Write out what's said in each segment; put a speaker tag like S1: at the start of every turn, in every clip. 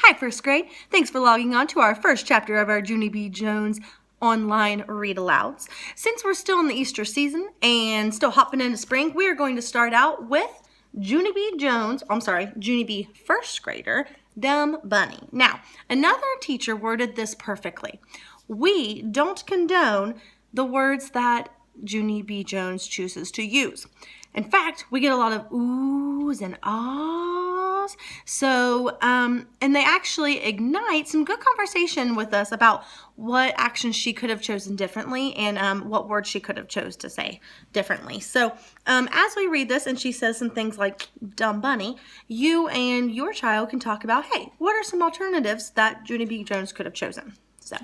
S1: Hi, first grade. Thanks for logging on to our first chapter of our Junie B. Jones online read alouds. Since we're still in the Easter season and still hopping into spring, we are going to start out with Junie B. first grader, Dumb Bunny. Now, another teacher worded this perfectly. We don't condone the words that Junie B. Jones chooses to use. In fact, we get a lot of oohs and ahs. So, and they actually ignite some good conversation with us about what actions she could have chosen differently and what words she could have chose to say differently. So, as we read this and she says some things like dumb bunny, you and your child can talk about, hey, what are some alternatives that Junie B. Jones could have chosen? So,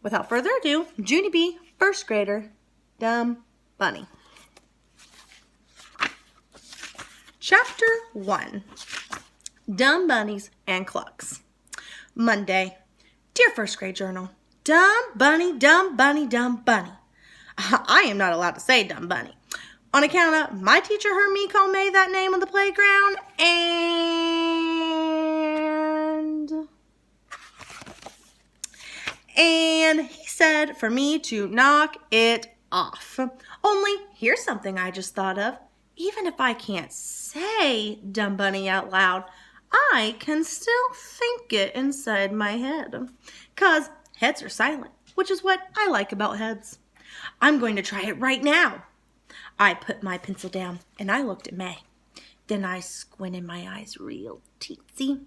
S1: without further ado, Junie B. first grader, Dumb Bunny. Chapter 1, Dumb Bunnies and Clucks. Monday. Dear first grade journal, dumb bunny, dumb bunny, dumb bunny. I am not allowed to say dumb bunny on account of my teacher heard me call May that name on the playground and he said for me to knock it off. Only here's something I just thought of. Even if I can't say dumb bunny out loud, I can still think it inside my head. 'Cause heads are silent, which is what I like about heads. I'm going to try it right now. I put my pencil down and I looked at May. Then I squinted my eyes real teensy.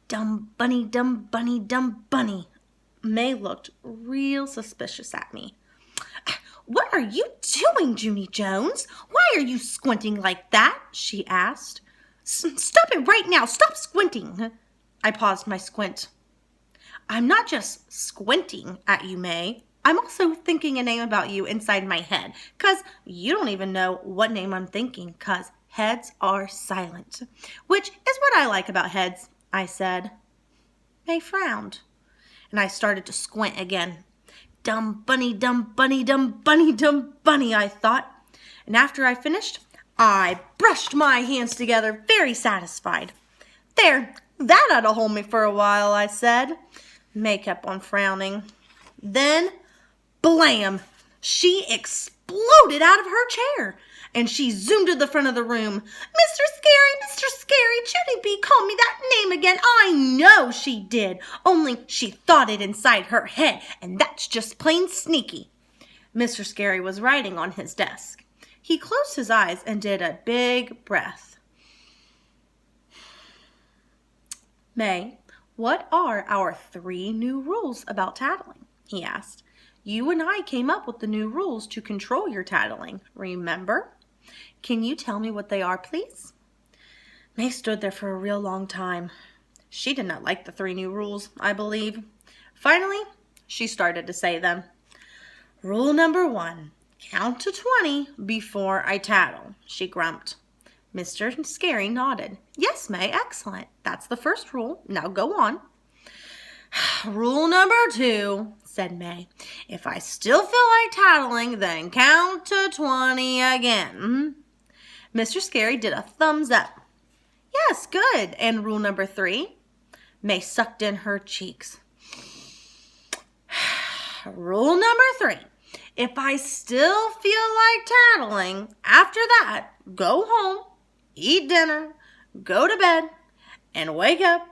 S1: Dumb bunny, dumb bunny, dumb bunny. May looked real suspicious at me. What are you doing, Junie Jones? Why are you squinting like that? She asked. Stop it right now. Stop squinting. I paused my squint. I'm not just squinting at you, May. I'm also thinking a name about you inside my head, 'cause you don't even know what name I'm thinking, 'cause heads are silent, which is what I like about heads, I said. May frowned, and I started to squint again. Dumb bunny, dumb bunny, dumb bunny, dumb bunny, I thought. And after I finished, I brushed my hands together, very satisfied. There, that ought to hold me for a while, I said. May kept on frowning. Then, blam! She exploded out of her chair, and she zoomed to the front of the room. Mr. Scary, Junie B called me that name again. I know she did, only she thought it inside her head, and that's just plain sneaky. Mr. Scary was writing on his desk. He closed his eyes and did a big breath. May, what are our 3 new rules about tattling? He asked. You and I came up with the new rules to control your tattling, remember? Can you tell me what they are, please? May stood there for a real long time. She did not like the 3 new rules, I believe. Finally, she started to say them. Rule number 1, count to 20 before I tattle, she grumped. Mr. Scary nodded. Yes, May, excellent. That's the first rule. Now go on. Rule number 2, said May. If I still feel like tattling, then count to 20 again. Mr. Scary did a thumbs up. Yes, good. And rule number 3? May sucked in her cheeks. Rule number 3. If I still feel like tattling, after that, go home, eat dinner, go to bed, and wake up,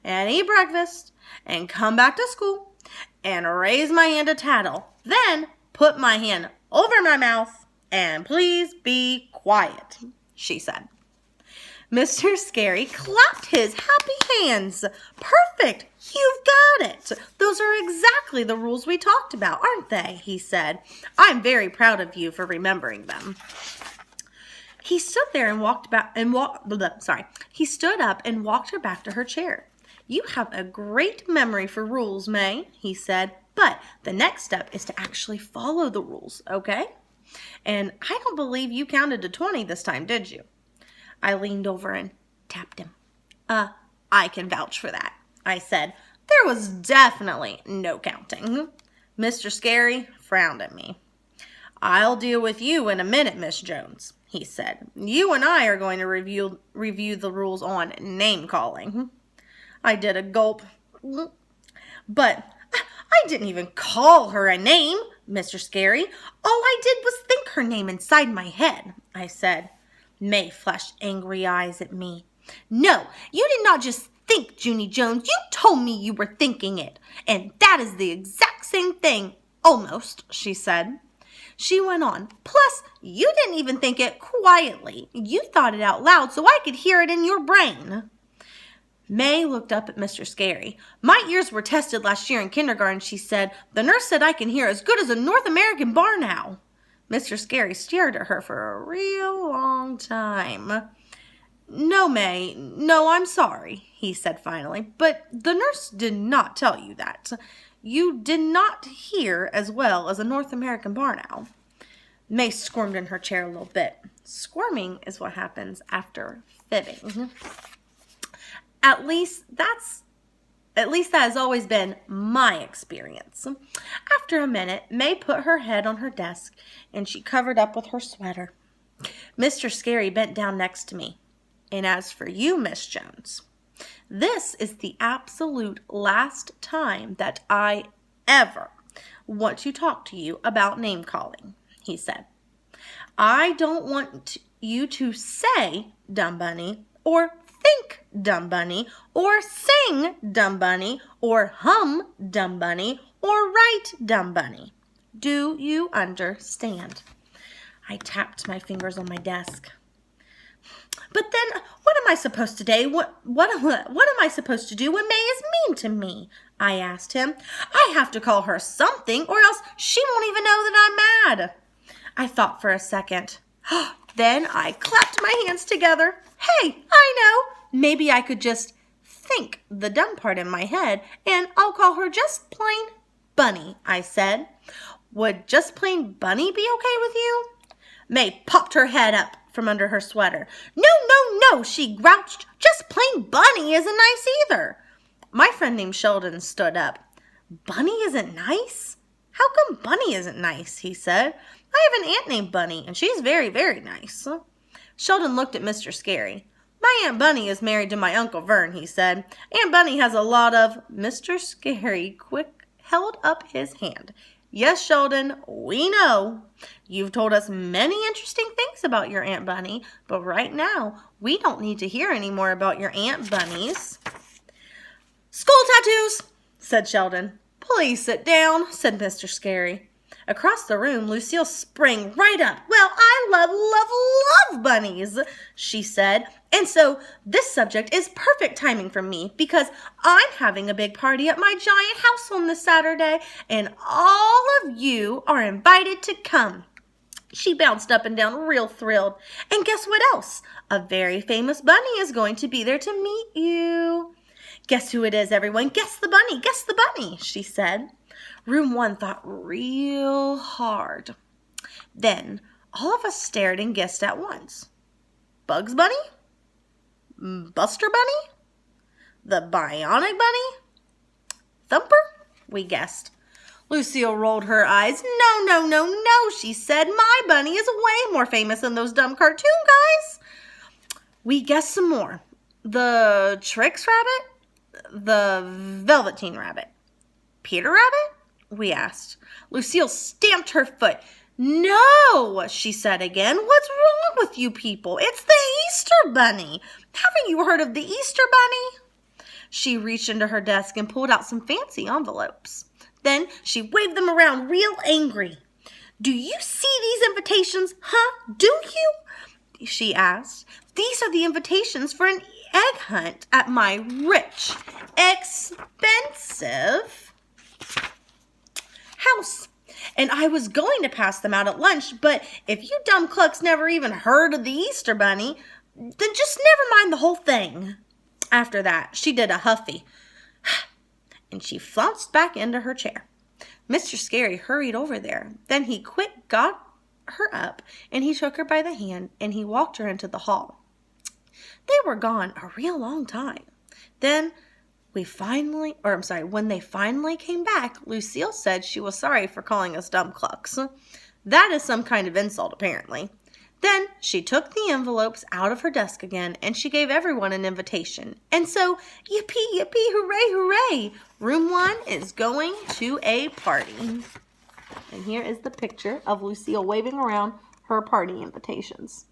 S1: and eat breakfast, and come back to school, and raise my hand to tattle. Then put my hand over my mouth, and please be quiet, she said. Mr. Scary clapped his happy hands. Perfect! You've got it! Those are exactly the rules we talked about, aren't they? He said. I'm very proud of you for remembering them. He stood there and He stood up and walked her back to her chair. You have a great memory for rules, May, he said, but the next step is to actually follow the rules, okay? And I don't believe you counted to 20 this time, did you? I leaned over and tapped him. I can vouch for that, I said. There was definitely no counting. Mr. Scary frowned at me. I'll deal with you in a minute, Miss Jones, he said. You and I are going to review the rules on name calling. I did a gulp. But I didn't even call her a name, Mr. Scary. All I did was think her name inside my head, I said. May flashed angry eyes at me. No, you did not just think, Junie Jones. You told me you were thinking it. And that is the exact same thing. Almost, she said. She went on. Plus, you didn't even think it quietly. You thought it out loud so I could hear it in your brain. May looked up at Mr. Scary. My ears were tested last year in kindergarten, she said. The nurse said I can hear as good as a North American barn owl. Mr. Scary stared at her for a real long time. No, May, no, I'm sorry, he said finally, but the nurse did not tell you that. You did not hear as well as a North American barn owl. May squirmed in her chair a little bit. Squirming is what happens after fibbing. At least that has always been my experience. After a minute, May put her head on her desk and she covered up with her sweater. Mr. Scary bent down next to me. And as for you, Miss Jones, this is the absolute last time that I ever want to talk to you about name calling, he said. I don't want you to say Dumb Bunny or think Dumb Bunny or sing Dumb Bunny or hum Dumb Bunny or write Dumb Bunny. Do you understand? I tapped my fingers on my desk. But then, what am I supposed to do? What am I supposed to do when May is mean to me? I asked him. I have to call her something, or else she won't even know that I'm mad. I thought for a second. Then I clapped my hands together. Hey, I know. Maybe I could just think the dumb part in my head, and I'll call her just plain Bunny, I said. Would just plain Bunny be okay with you? May popped her head up from under her sweater. No, she grouched. Just plain Bunny isn't nice either. My friend named Sheldon stood up. Bunny isn't nice? How come Bunny isn't nice? He said. I have an aunt named Bunny, and she's very, very nice. Sheldon looked at Mr. Scary. My Aunt Bunny is married to my Uncle Vern, he said. Aunt Bunny has a lot of... Mr. Scary quick held up his hand. Yes, Sheldon, we know. You've told us many interesting things about your Aunt Bunny, but right now, we don't need to hear any more about your Aunt Bunnies. Skull tattoos, said Sheldon. Please sit down, said Mr. Scary. Across the room, Lucille sprang right up. Well, I love bunnies, she said. And so this subject is perfect timing for me because I'm having a big party at my giant house on this Saturday, and all of you are invited to come. She bounced up and down real thrilled. And guess what else? A very famous bunny is going to be there to meet you. Guess who it is, everyone? Guess the bunny, she said. Room 1 thought real hard. Then all of us stared and guessed at once. Bugs Bunny? Buster Bunny? The Bionic Bunny? Thumper? We guessed. Lucille rolled her eyes. No, she said. My bunny is way more famous than those dumb cartoon guys. We guessed some more. The Trix Rabbit? The Velveteen Rabbit? Peter Rabbit? We asked. Lucille stamped her foot. No, she said again. What's wrong with you people? It's the Easter Bunny. Haven't you heard of the Easter Bunny? She reached into her desk and pulled out some fancy envelopes. Then she waved them around real angry. Do you see these invitations, huh? Do you? She asked. These are the invitations for an egg hunt at my rich, expensive house. And I was going to pass them out at lunch, but if you dumb Clucks never even heard of the Easter Bunny, then just never mind the whole thing. After that, she did a huffy, and she flounced back into her chair. Mr. Scary hurried over there. Then he quick got her up, and he took her by the hand, and he walked her into the hall. They were gone a real long time. Then when they finally came back, Lucille said she was sorry for calling us dumb Clucks. That is some kind of insult, apparently. Then she took the envelopes out of her desk again and she gave everyone an invitation. And so, yippee, yippee, hooray, hooray! Room 1 is going to a party. And here is the picture of Lucille waving around her party invitations.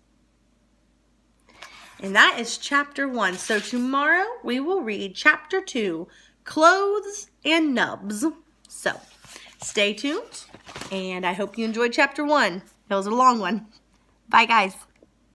S1: And that is chapter 1. So tomorrow we will read chapter 2, Clothes and Nubs. So stay tuned, and I hope you enjoyed chapter 1. It was a long one. Bye, guys.